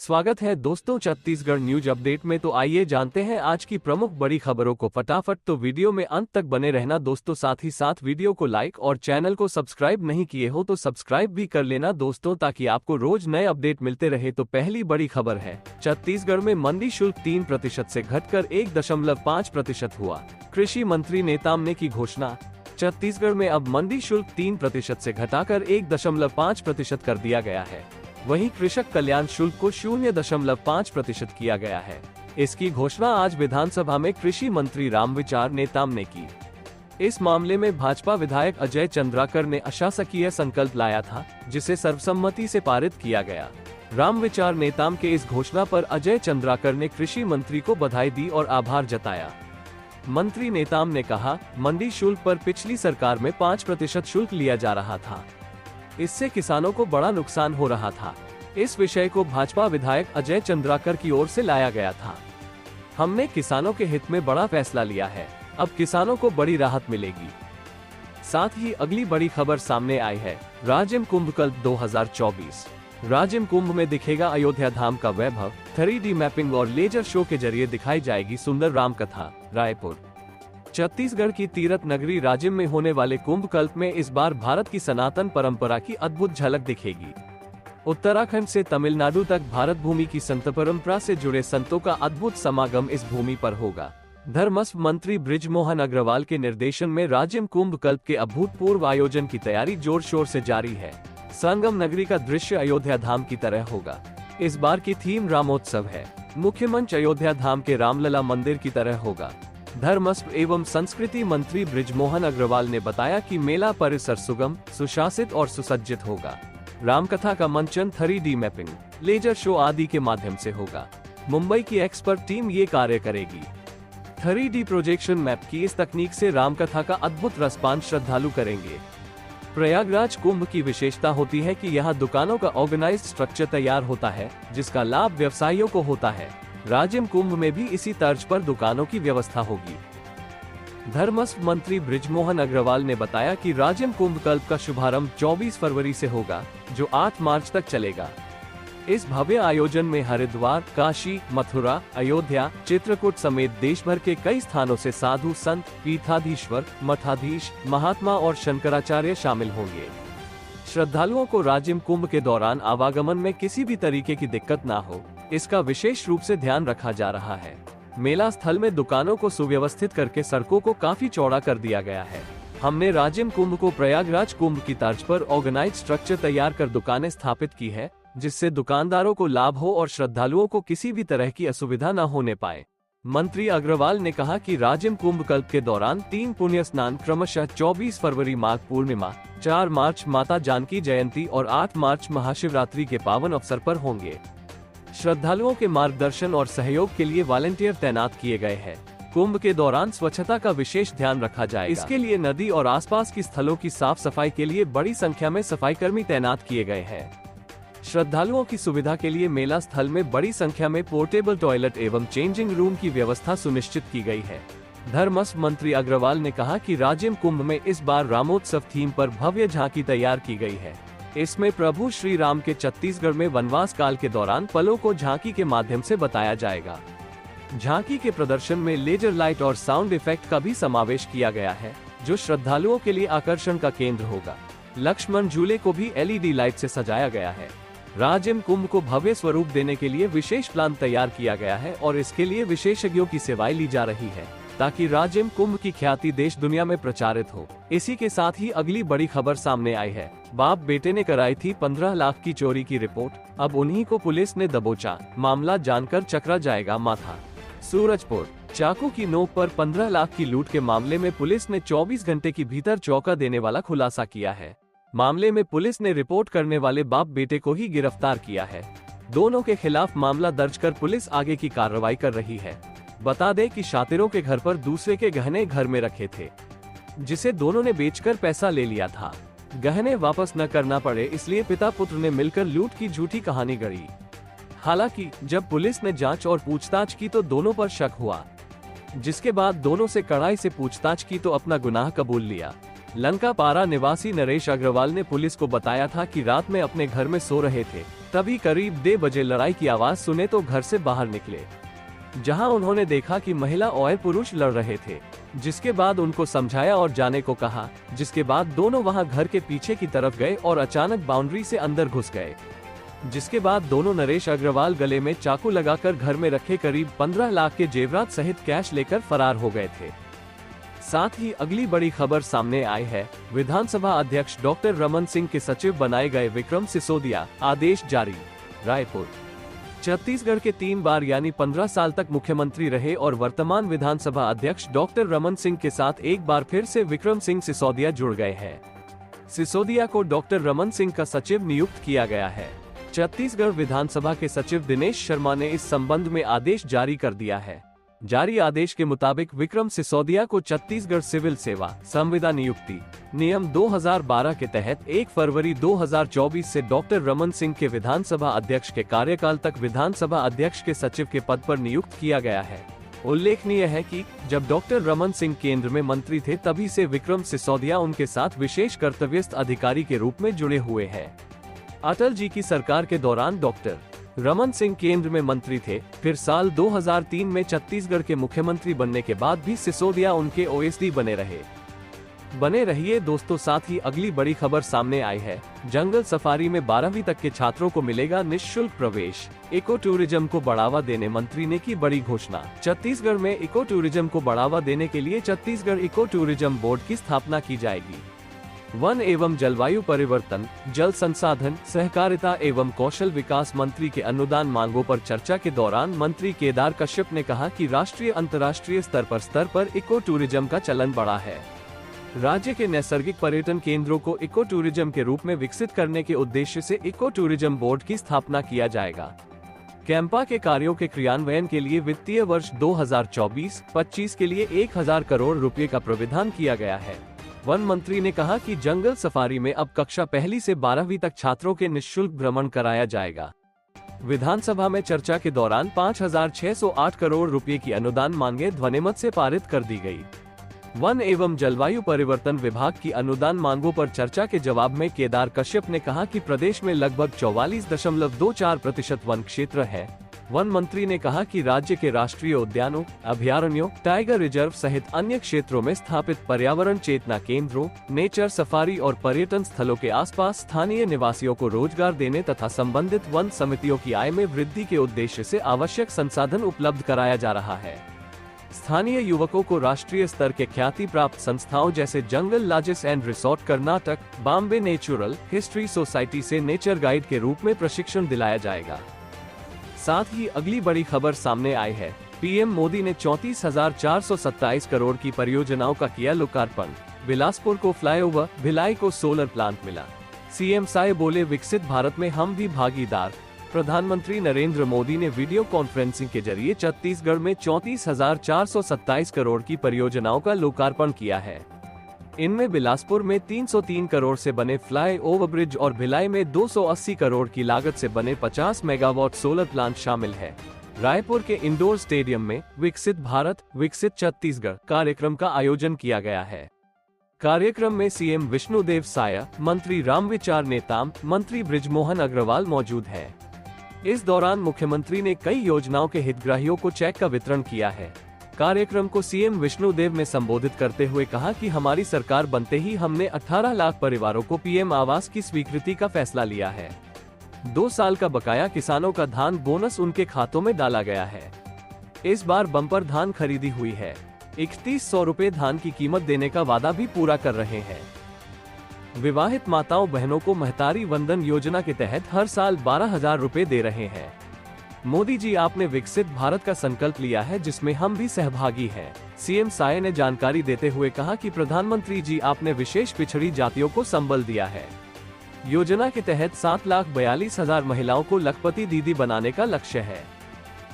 स्वागत है दोस्तों छत्तीसगढ़ न्यूज अपडेट में। तो आइए जानते हैं आज की प्रमुख बड़ी खबरों को फटाफट। तो वीडियो में अंत तक बने रहना दोस्तों, साथ ही साथ वीडियो को लाइक और चैनल को सब्सक्राइब नहीं किए हो तो सब्सक्राइब भी कर लेना दोस्तों, ताकि आपको रोज नए अपडेट मिलते रहे। तो पहली बड़ी खबर है, छत्तीसगढ़ में मंडी शुल्क 3% से घटकर 1.5% हुआ। कृषि मंत्री नेताम ने की घोषणा। छत्तीसगढ़ में अब मंडी शुल्क 3% से घटाकर 1.5% कर दिया गया है। वहीं कृषक कल्याण शुल्क को 0.5% किया गया है। इसकी घोषणा आज विधानसभा में कृषि मंत्री रामविचार नेताम ने की। इस मामले में भाजपा विधायक अजय चंद्राकर ने अशासकीय संकल्प लाया था, जिसे सर्वसम्मति से पारित किया गया। रामविचार नेताम के इस घोषणा पर अजय चंद्राकर ने कृषि मंत्री को बधाई दी और आभार जताया। मंत्री नेताम ने कहा, मंडी शुल्क पर पिछली सरकार में 5% शुल्क लिया जा रहा था। इससे किसानों को बड़ा नुकसान हो रहा था। इस विषय को भाजपा विधायक अजय चंद्राकर की ओर से लाया गया था। हमने किसानों के हित में बड़ा फैसला लिया है। अब किसानों को बड़ी राहत मिलेगी। साथ ही अगली बड़ी खबर सामने आई है, राजिम कुंभ कल्प 2024। राजिम कुंभ में दिखेगा अयोध्या धाम का वैभव। 3D मैपिंग और लेजर शो के जरिए दिखाई जाएगी सुंदर राम कथा। रायपुर। छत्तीसगढ़ की तीर्थ नगरी राजिम में होने वाले कुंभ कल्प में इस बार भारत की सनातन परंपरा की अद्भुत झलक दिखेगी। उत्तराखंड से तमिलनाडु तक भारत भूमि की संत परंपरा से जुड़े संतों का अद्भुत समागम इस भूमि पर होगा। धर्मस्व मंत्री बृजमोहन अग्रवाल के निर्देशन में राजिम कुंभ कल्प के अभूतपूर्व आयोजन की तैयारी जोर शोर से जारी है। संगम नगरी का दृश्य अयोध्या धाम की तरह होगा। इस बार की थीम रामोत्सव है। मुख्य मंच अयोध्या धाम के रामलला मंदिर की तरह होगा। धर्मस्व एवं संस्कृति मंत्री बृजमोहन अग्रवाल ने बताया कि मेला परिसर सुगम, सुशासित और सुसज्जित होगा। रामकथा का मंचन 3D मैपिंग, लेजर शो आदि के माध्यम से होगा। मुंबई की एक्सपर्ट टीम ये कार्य करेगी। 3D प्रोजेक्शन मैप की इस तकनीक से रामकथा का अद्भुत रसपान श्रद्धालु करेंगे। प्रयागराज कुंभ की विशेषता होती है कि यहाँ दुकानों का ऑर्गेनाइज्ड स्ट्रक्चर तैयार होता है, जिसका लाभ व्यवसायियों को होता है। राजिम कुंभ में भी इसी तर्ज पर दुकानों की व्यवस्था होगी। धर्मस्व मंत्री बृजमोहन अग्रवाल ने बताया कि राजिम कुंभ कल्प का शुभारंभ 24 फरवरी से होगा, जो 8 मार्च तक चलेगा। इस भव्य आयोजन में हरिद्वार, काशी, मथुरा, अयोध्या, चित्रकूट समेत देश भर के कई स्थानों से साधु संत, पीठाधीश्वर, मठाधीश, महात्मा और शंकराचार्य शामिल होंगे। श्रद्धालुओं को राजिम कुंभ के दौरान आवागमन में किसी भी तरीके की दिक्कत ना हो, इसका विशेष रूप से ध्यान रखा जा रहा है। मेला स्थल में दुकानों को सुव्यवस्थित करके सड़कों को काफी चौड़ा कर दिया गया है। हमने राजिम कुंभ को प्रयागराज कुंभ की तर्ज पर ऑर्गेनाइज्ड स्ट्रक्चर तैयार कर दुकानें स्थापित की है, जिससे दुकानदारों को लाभ हो और श्रद्धालुओं को किसी भी तरह की असुविधा न होने पाए। मंत्री अग्रवाल ने कहा कि राजिम कुंभ कल्प के दौरान 3 पुण्य स्नान क्रमशः 24 फरवरी माघ पूर्णिमा, 4 मार्च माता जानकी जयंती और 8 मार्च महाशिवरात्रि के पावन अवसर पर होंगे। श्रद्धालुओं के मार्गदर्शन और सहयोग के लिए वॉलंटियर तैनात किए गए हैं। कुंभ के दौरान स्वच्छता का विशेष ध्यान रखा जाएगा। इसके लिए नदी और आसपास की स्थलों की साफ सफाई के लिए बड़ी संख्या में सफाई कर्मी तैनात किए गए हैं। श्रद्धालुओं की सुविधा के लिए मेला स्थल में बड़ी संख्या में पोर्टेबल टॉयलेट एवं चेंजिंग रूम की व्यवस्था सुनिश्चित की गई है। धर्मस्व मंत्री अग्रवाल ने कहा कि राजिम कुंभ में इस बार रामोत्सव थीम पर भव्य झांकी तैयार की गई है। इसमें प्रभु श्री राम के छत्तीसगढ़ में वनवास काल के दौरान पलों को झांकी के माध्यम से बताया जाएगा। झांकी के प्रदर्शन में लेजर लाइट और साउंड इफेक्ट का भी समावेश किया गया है, जो श्रद्धालुओं के लिए आकर्षण का केंद्र होगा। लक्ष्मण झूले को भी LED लाइट से सजाया गया है। राजिम कुंभ को भव्य स्वरूप देने के लिए विशेष प्लान तैयार किया गया है और इसके लिए विशेषज्ञों की सेवाएं ली जा रही है, ताकि राजिम कुंभ की ख्याति देश दुनिया में प्रचारित हो। इसी के साथ ही अगली बड़ी खबर सामने आई है। बाप बेटे ने कराई थी 15 लाख की चोरी की रिपोर्ट, अब उन्हीं को पुलिस ने दबोचा। मामला जानकर चकरा जाएगा माथा। सूरजपुर। चाकू की नोक पर 15 लाख की लूट के मामले में पुलिस ने 24 घंटे के भीतर चौंका देने वाला खुलासा किया है। मामले में पुलिस ने रिपोर्ट करने वाले बाप बेटे को ही गिरफ्तार किया है। दोनों के खिलाफ मामला दर्ज कर पुलिस आगे की कार्रवाई कर रही है। बता दें कि शातिरों के घर पर दूसरे के गहने घर में रखे थे, जिसे दोनों ने बेचकर पैसा ले लिया था। गहने वापस न करना पड़े, इसलिए पिता पुत्र ने मिलकर लूट की झूठी कहानी गढ़ी। हालांकि जब पुलिस ने जांच और पूछताछ की तो दोनों पर शक हुआ, जिसके बाद दोनों से कड़ाई से पूछताछ की तो अपना गुनाह कबूल लिया। लंका पारा निवासी नरेश अग्रवाल ने पुलिस को बताया था कि रात में अपने घर में सो रहे थे तभी करीब 1:30 बजे लड़ाई की आवाज सुने तो घर से बाहर निकले, जहां उन्होंने देखा कि महिला और पुरुष लड़ रहे थे, जिसके बाद उनको समझाया और जाने को कहा, जिसके बाद दोनों वहां घर के पीछे की तरफ गए और अचानक बाउंड्री से अंदर घुस गए, जिसके बाद दोनों नरेश अग्रवाल गले में चाकू लगाकर घर में रखे करीब 15 लाख के जेवरात सहित कैश लेकर फरार हो गए थे। साथ ही अगली बड़ी खबर सामने आई है, विधानसभा अध्यक्ष डॉक्टर रमन सिंह के सचिव बनाए गए विक्रम सिसोदिया, आदेश जारी। रायपुर। छत्तीसगढ़ के 3 बार यानी 15 साल तक मुख्यमंत्री रहे और वर्तमान विधानसभा अध्यक्ष डॉक्टर रमन सिंह के साथ एक बार फिर से विक्रम सिंह सिसोदिया जुड़ गए हैं। सिसोदिया को डॉक्टर रमन सिंह का सचिव नियुक्त किया गया है। छत्तीसगढ़ विधानसभा के सचिव दिनेश शर्मा ने इस संबंध में आदेश जारी कर दिया है। जारी आदेश के मुताबिक विक्रम सिसोदिया को छत्तीसगढ़ सिविल सेवा संविदा नियुक्ति नियम 2012 के तहत 1 फरवरी 2024 से डॉक्टर रमन सिंह के विधानसभा अध्यक्ष के कार्यकाल तक विधानसभा अध्यक्ष के सचिव के पद पर नियुक्त किया गया है। उल्लेखनीय है कि जब डॉक्टर रमन सिंह केंद्र में मंत्री थे तभी से विक्रम सिसोदिया उनके साथ विशेष कर्तव्यस्थ अधिकारी के रूप में जुड़े हुए हैं। अटल जी की सरकार के दौरान डॉक्टर रमन सिंह केंद्र में मंत्री थे, फिर साल 2003 में छत्तीसगढ़ के मुख्यमंत्री बनने के बाद भी सिसोदिया उनके ओएसडी बने रहे। बने रहिए दोस्तों। साथ ही अगली बड़ी खबर सामने आई है, जंगल सफारी में 12वीं तक के छात्रों को मिलेगा निःशुल्क प्रवेश। इको टूरिज्म को बढ़ावा देने मंत्री ने की बड़ी घोषणा। छत्तीसगढ़ में इको टूरिज्म को बढ़ावा देने के लिए छत्तीसगढ़ इको टूरिज्म बोर्ड की स्थापना की जाएगी। वन एवं जलवायु परिवर्तन, जल संसाधन, सहकारिता एवं कौशल विकास मंत्री के अनुदान मांगों पर चर्चा के दौरान मंत्री केदार कश्यप ने कहा कि राष्ट्रीय अंतर्राष्ट्रीय स्तर पर इको टूरिज्म का चलन बढ़ा है। राज्य के नैसर्गिक पर्यटन केंद्रों को इको टूरिज्म के रूप में विकसित करने के उद्देश्य से इको टूरिज्म बोर्ड की स्थापना किया जाएगा। कैंपा के कार्यों के क्रियान्वयन के लिए वित्तीय वर्ष 2024-25 के लिए 1000 करोड़ रुपए का प्रावधान किया गया है। वन मंत्री ने कहा कि जंगल सफारी में अब कक्षा 1 से 12वीं तक छात्रों के निःशुल्क भ्रमण कराया जाएगा। विधानसभा में चर्चा के दौरान 5608 करोड़ रुपए की अनुदान मांगे ध्वनिमत से पारित कर दी गई। वन एवं जलवायु परिवर्तन विभाग की अनुदान मांगों पर चर्चा के जवाब में केदार कश्यप ने कहा कि प्रदेश में लगभग 44.24% वन क्षेत्र है। वन मंत्री ने कहा कि राज्य के राष्ट्रीय उद्यानों, अभयारण्यों, टाइगर रिजर्व सहित अन्य क्षेत्रों में स्थापित पर्यावरण चेतना केंद्रों, नेचर सफारी और पर्यटन स्थलों के आसपास स्थानीय निवासियों को रोजगार देने तथा संबंधित वन समितियों की आय में वृद्धि के उद्देश्य से आवश्यक संसाधन उपलब्ध कराया जा रहा है। स्थानीय युवकों को राष्ट्रीय स्तर के ख्याति प्राप्त संस्थाओं जैसे jungle lodges and resort Karnataka, Bombay natural history society से नेचर गाइड के रूप में प्रशिक्षण दिलाया जाएगा। साथ ही अगली बड़ी खबर सामने आई है, पीएम मोदी ने 34,427 करोड़ की परियोजनाओं का किया लोकार्पण। बिलासपुर को फ्लाईओवर, भिलाई को सोलर प्लांट मिला। सीएम साय बोले विकसित भारत में हम भी भागीदार। प्रधानमंत्री नरेंद्र मोदी ने वीडियो कॉन्फ्रेंसिंग के जरिए छत्तीसगढ़ में 34,427 करोड़ की परियोजनाओं का लोकार्पण किया है। इनमें बिलासपुर में 303 करोड़ से बने फ्लाई ओवर ब्रिज और भिलाई में 280 करोड़ की लागत से बने 50 मेगावाट सोलर प्लांट शामिल है। रायपुर के इंडोर स्टेडियम में विकसित भारत विकसित छत्तीसगढ़ कार्यक्रम का आयोजन किया गया है। कार्यक्रम में सीएम विष्णुदेव साय, मंत्री रामविचार नेताम, मंत्री बृजमोहन अग्रवाल मौजूद है। इस दौरान मुख्यमंत्री ने कई योजनाओं के हितग्राहियों को चेक का वितरण किया है। कार्यक्रम को सीएम विष्णुदेव ने संबोधित करते हुए कहा कि हमारी सरकार बनते ही हमने 18 लाख परिवारों को पीएम आवास की स्वीकृति का फैसला लिया है। 2 साल का बकाया किसानों का धान बोनस उनके खातों में डाला गया है। इस बार बम्पर धान खरीदी हुई है। 3100 रुपए धान की कीमत देने का वादा भी पूरा कर रहे हैं। विवाहित माताओं बहनों को महतारी वंदन योजना के तहत हर साल 12,000 रुपए दे रहे हैं। मोदी जी आपने विकसित भारत का संकल्प लिया है जिसमें हम भी सहभागी हैं। सीएम साय ने जानकारी देते हुए कहा कि प्रधानमंत्री जी आपने विशेष पिछड़ी जातियों को संबल दिया है। योजना के तहत 7,42,000 महिलाओं को लखपति दीदी बनाने का लक्ष्य है।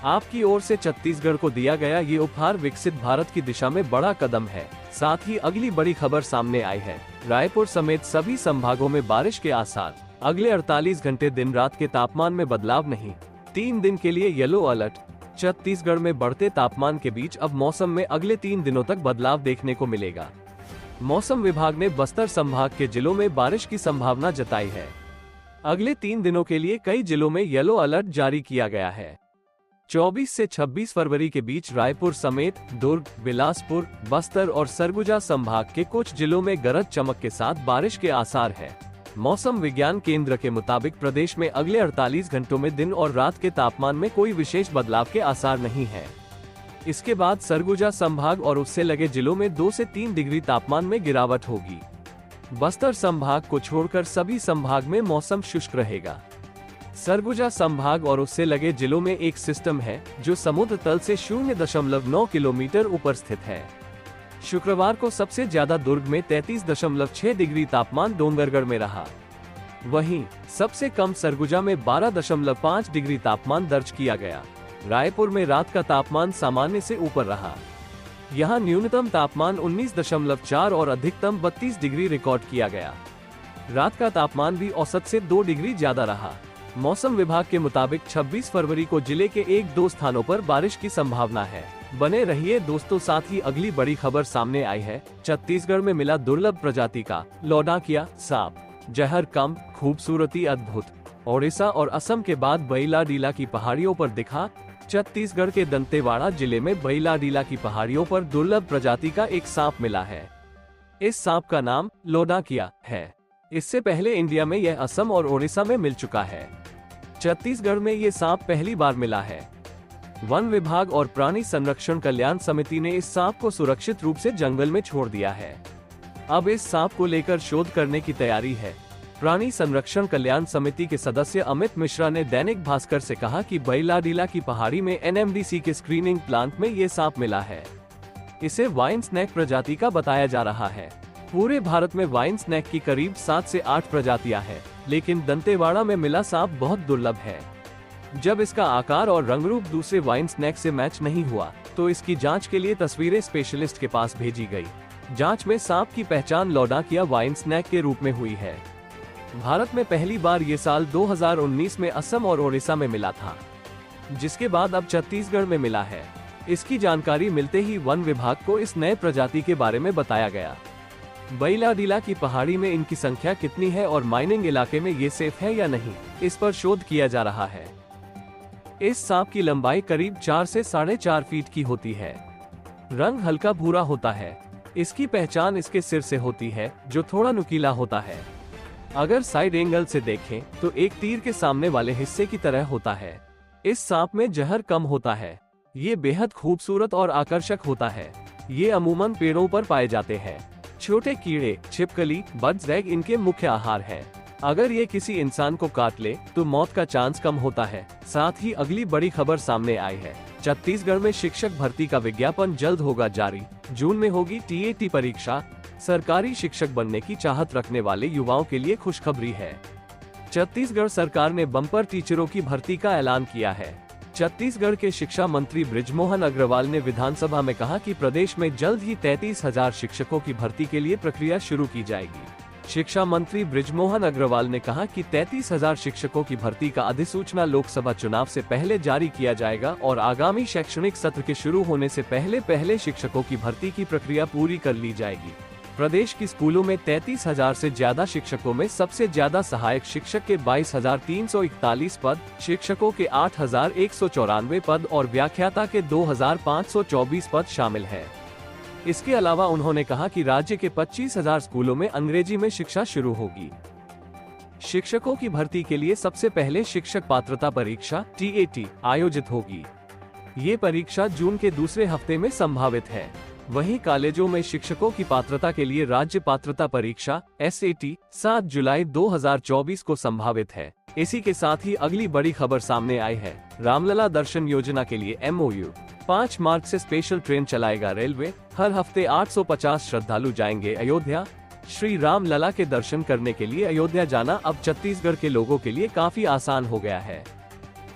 आपकी ओर से छत्तीसगढ़ को दिया गया ये उपहार विकसित भारत की दिशा में बड़ा कदम है। साथ ही अगली बड़ी खबर सामने आई है, रायपुर समेत सभी संभागों में बारिश के आसार। अगले 48 घंटे दिन रात के तापमान में बदलाव नहीं। 3 दिन के लिए येलो अलर्ट। छत्तीसगढ़ में बढ़ते तापमान के बीच अब मौसम में अगले 3 दिनों तक बदलाव देखने को मिलेगा। मौसम विभाग ने बस्तर संभाग के जिलों में बारिश की संभावना जताई है। अगले 3 दिनों के लिए कई जिलों में येलो अलर्ट जारी किया गया है। 24 से 26 फरवरी के बीच रायपुर समेत दुर्ग, बिलासपुर, बस्तर और सरगुजा संभाग के कुछ जिलों में गरज चमक के साथ बारिश के आसार हैं। मौसम विज्ञान केंद्र के मुताबिक प्रदेश में अगले 48 घंटों में दिन और रात के तापमान में कोई विशेष बदलाव के आसार नहीं है। इसके बाद सरगुजा संभाग और उससे लगे जिलों में 2 से 3 डिग्री तापमान में गिरावट होगी। बस्तर संभाग को छोड़कर सभी संभाग में मौसम शुष्क रहेगा। सरगुजा संभाग और उससे लगे जिलों में एक सिस्टम है जो समुद्र तल से 0.9 किलोमीटर ऊपर स्थित है। शुक्रवार को सबसे ज्यादा दुर्ग में 33.6 डिग्री तापमान डोंगरगढ़ में रहा। वहीं सबसे कम सरगुजा में 12.5 डिग्री तापमान दर्ज किया गया। रायपुर में रात का तापमान सामान्य से ऊपर रहा। यहां न्यूनतम तापमान 19.4 और अधिकतम 32 डिग्री रिकॉर्ड किया गया। रात का तापमान भी औसत से 2 डिग्री ज्यादा रहा। मौसम विभाग के मुताबिक 26 फरवरी को जिले के 1-2 स्थानों पर बारिश की संभावना है। बने रहिए दोस्तों, साथ ही अगली बड़ी खबर सामने आई है। छत्तीसगढ़ में मिला दुर्लभ प्रजाति का लौडाकिया सांप। जहर कम, खूबसूरती अद्भुत। ओडिशा और असम के बाद बैलाडीला की पहाड़ियों पर दिखा। छत्तीसगढ़ के दंतेवाड़ा जिले में बैलाडीला की पहाड़ियों पर दुर्लभ प्रजाति का एक सांप मिला है। इस सांप का नाम लौडाकिया है। इससे पहले इंडिया में यह असम और ओडिशा में मिल चुका है। छत्तीसगढ़ में ये सांप पहली बार मिला है। वन विभाग और प्राणी संरक्षण कल्याण समिति ने इस सांप को सुरक्षित रूप से जंगल में छोड़ दिया है। अब इस सांप को लेकर शोध करने की तैयारी है। प्राणी संरक्षण कल्याण समिति के सदस्य अमित मिश्रा ने दैनिक भास्कर से कहा कि बैलाडीला की पहाड़ी में एनएमडीसी के स्क्रीनिंग प्लांट में ये सांप मिला है। इसे वाइन स्नेक प्रजाति का बताया जा रहा है। पूरे भारत में वाइन स्नेक की करीब 7 से 8 प्रजातियां हैं, लेकिन दंतेवाड़ा में मिला सांप बहुत दुर्लभ है। जब इसका आकार और रंग रूप दूसरे वाइन स्नेक से मैच नहीं हुआ, तो इसकी जांच के लिए तस्वीरें स्पेशलिस्ट के पास भेजी गई। जांच में सांप की पहचान लौडाकिया वाइन स्नेक के रूप में हुई है। भारत में पहली बार ये साल 2019 में असम और ओडिशा में मिला था, जिसके बाद अब छत्तीसगढ़ में मिला है। इसकी जानकारी मिलते ही वन विभाग को इस नए प्रजाति के बारे में बताया गया। बैलाडीला की पहाड़ी में इनकी संख्या कितनी है और माइनिंग इलाके में ये सेफ है या नहीं, इस पर शोध किया जा रहा है। इस सांप की लंबाई करीब 4 से 4.5 फीट की होती है। रंग हल्का भूरा होता है। इसकी पहचान इसके सिर से होती है, जो थोड़ा नुकीला होता है। अगर साइड एंगल से देखें तो एक तीर के सामने वाले हिस्से की तरह होता है। इस सांप में जहर कम होता है। ये बेहद खूबसूरत और आकर्षक होता है। ये अमूमन पेड़ों पर पाए जाते हैं। छोटे कीड़े, छिपकली, बर्ड्स एग इनके मुख्य आहार हैं। अगर ये किसी इंसान को काट ले तो मौत का चांस कम होता है। साथ ही अगली बड़ी खबर सामने आई है। छत्तीसगढ़ में शिक्षक भर्ती का विज्ञापन जल्द होगा जारी। जून में होगी टीएटी परीक्षा। सरकारी शिक्षक बनने की चाहत रखने वाले युवाओं के लिए खुशखबरी है। छत्तीसगढ़ सरकार ने बम्पर टीचरों की भर्ती का ऐलान किया है। छत्तीसगढ़ के शिक्षा मंत्री बृजमोहन अग्रवाल ने विधानसभा में कहा कि प्रदेश में जल्द ही 33,000 शिक्षकों की भर्ती के लिए प्रक्रिया शुरू की जाएगी। शिक्षा मंत्री बृजमोहन अग्रवाल ने कहा कि 33,000 शिक्षकों की भर्ती का अधिसूचना लोकसभा चुनाव से पहले जारी किया जाएगा और आगामी शैक्षणिक सत्र के शुरू होने से पहले शिक्षकों की भर्ती की प्रक्रिया पूरी कर ली जाएगी। प्रदेश की स्कूलों में 33,000 से ज्यादा शिक्षकों में सबसे ज्यादा सहायक शिक्षक के 22,341 पद, शिक्षकों के 8,194 पद और व्याख्याता के 2,524 पद शामिल हैं। इसके अलावा उन्होंने कहा कि राज्य के 25,000 स्कूलों में अंग्रेजी में शिक्षा शुरू होगी। शिक्षकों की भर्ती के लिए सबसे पहले शिक्षक पात्रता परीक्षा टीएटी आयोजित होगी। ये परीक्षा जून के दूसरे हफ्ते में संभावित है। वहीं कॉलेजों में शिक्षकों की पात्रता के लिए राज्य पात्रता परीक्षा SAT 7 जुलाई 2024 को संभावित है। इसी के साथ ही अगली बड़ी खबर सामने आई है। रामलला दर्शन योजना के लिए MOU। 5 मार्च से स्पेशल ट्रेन चलाएगा रेलवे। हर हफ्ते 850 श्रद्धालु जाएंगे अयोध्या। श्री राम लला के दर्शन करने के लिए अयोध्या जाना अब छत्तीसगढ़ के लोगों के लिए काफी आसान हो गया है।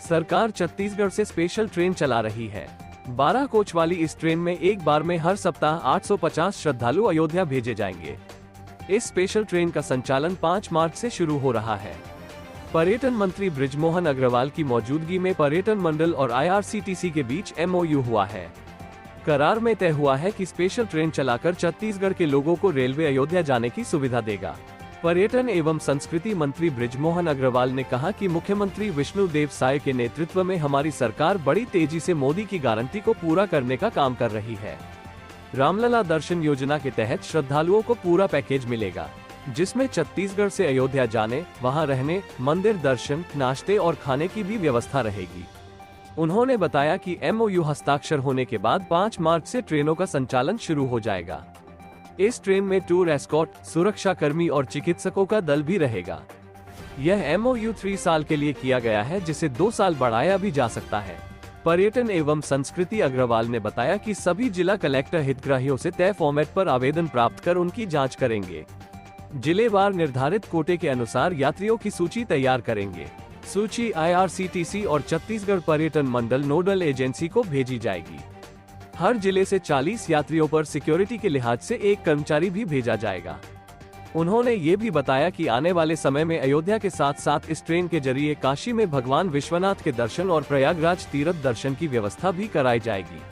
सरकार छत्तीसगढ़ से स्पेशल ट्रेन चला रही है। 12 कोच वाली इस ट्रेन में एक बार में हर सप्ताह 850 श्रद्धालु अयोध्या भेजे जाएंगे। इस स्पेशल ट्रेन का संचालन 5 मार्च से शुरू हो रहा है। पर्यटन मंत्री बृजमोहन अग्रवाल की मौजूदगी में पर्यटन मंडल और IRCTC के बीच MOU हुआ है। करार में तय हुआ है कि स्पेशल ट्रेन चलाकर छत्तीसगढ़ के लोगों को रेलवे अयोध्या जाने की सुविधा देगा। पर्यटन एवं संस्कृति मंत्री बृजमोहन अग्रवाल ने कहा कि मुख्यमंत्री विष्णुदेव साय के नेतृत्व में हमारी सरकार बड़ी तेजी से मोदी की गारंटी को पूरा करने का काम कर रही है। रामलला दर्शन योजना के तहत श्रद्धालुओं को पूरा पैकेज मिलेगा, जिसमें छत्तीसगढ़ से अयोध्या जाने, वहां रहने, मंदिर दर्शन, नाश्ते और खाने की भी व्यवस्था रहेगी। उन्होंने बताया कि MOU हस्ताक्षर होने के बाद 5 मार्च से ट्रेनों का संचालन शुरू हो जाएगा। इस ट्रेन में टूर एस्कॉर्ट, सुरक्षा कर्मी और चिकित्सकों का दल भी रहेगा। यह MOU 3 साल के लिए किया गया है, जिसे 2 साल बढ़ाया भी जा सकता है। पर्यटन एवं संस्कृति अग्रवाल ने बताया कि सभी जिला कलेक्टर हितग्राहियों से तय फॉर्मेट पर आवेदन प्राप्त कर उनकी जांच करेंगे। जिलेवार निर्धारित कोटे के अनुसार यात्रियों की सूची तैयार करेंगे। सूची IRCTC और छत्तीसगढ़ पर्यटन मंडल नोडल एजेंसी को भेजी जाएगी। हर जिले से 40 यात्रियों पर सिक्योरिटी के लिहाज से 1 कर्मचारी भी भेजा जाएगा। उन्होंने ये भी बताया कि आने वाले समय में अयोध्या के साथ साथ इस ट्रेन के जरिए काशी में भगवान विश्वनाथ के दर्शन और प्रयागराज तीर्थ दर्शन की व्यवस्था भी कराई जाएगी।